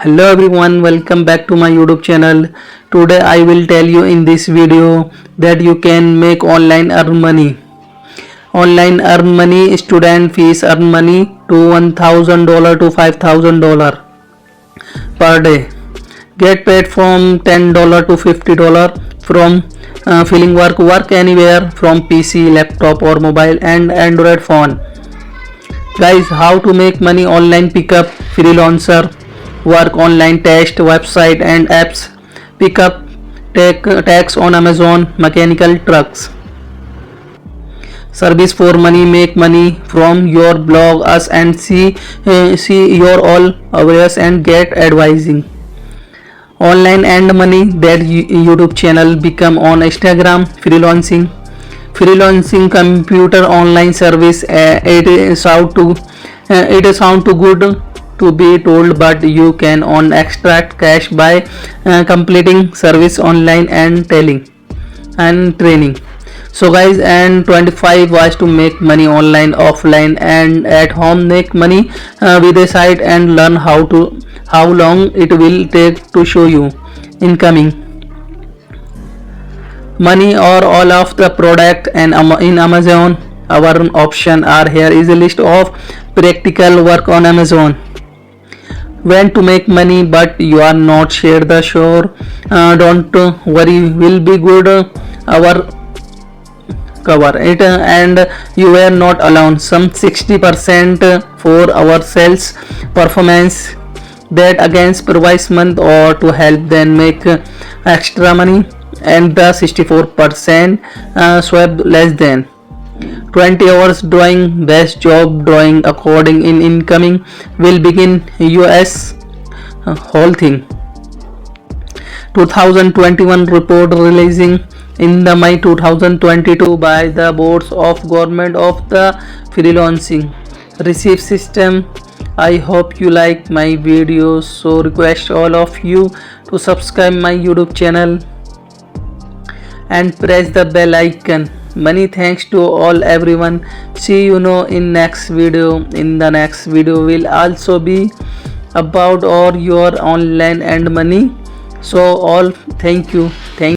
Hello everyone, welcome back to my YouTube channel. Today I will tell you in this video that you can make online earn money. Online earn money, student fees earn money to $1,000 to $5,000 per day. Get paid from $10 to $50 from filling work anywhere from PC, laptop or mobile and Android phone. Guys, how to make money online pickup, freelancer, work online, test, website and apps, pickup, tax on Amazon, mechanical trucks. Service for money, make money from your blog us and see your all awares and get advising. Online and money, that YouTube channel become on Instagram, freelancing computer online service. It sound too good to be told, but you can earn extract cash by completing service online and telling and training. So guys, and 25 ways to make money online, offline and at home. Make money with a site and learn how long it will take to show you incoming money or all of the product and in Amazon. Our option are here is a list of practical work on Amazon. When to make money but you are not sure the sure, don't worry, will be good our cover it, and you were not alone. Some 60% for our sales performance that against previous month or to help them make extra money, and the 64% swap less than 20 hours drawing, best job drawing according in incoming will begin US whole thing. 2021 report releasing in the May 2022 by the boards of government of the freelancing receive system. I hope you like my videos, so request all of you to subscribe my YouTube channel and press the bell icon. Many thanks to all everyone. See you in next video. In the next video will also be about or your online and money. So all thank you.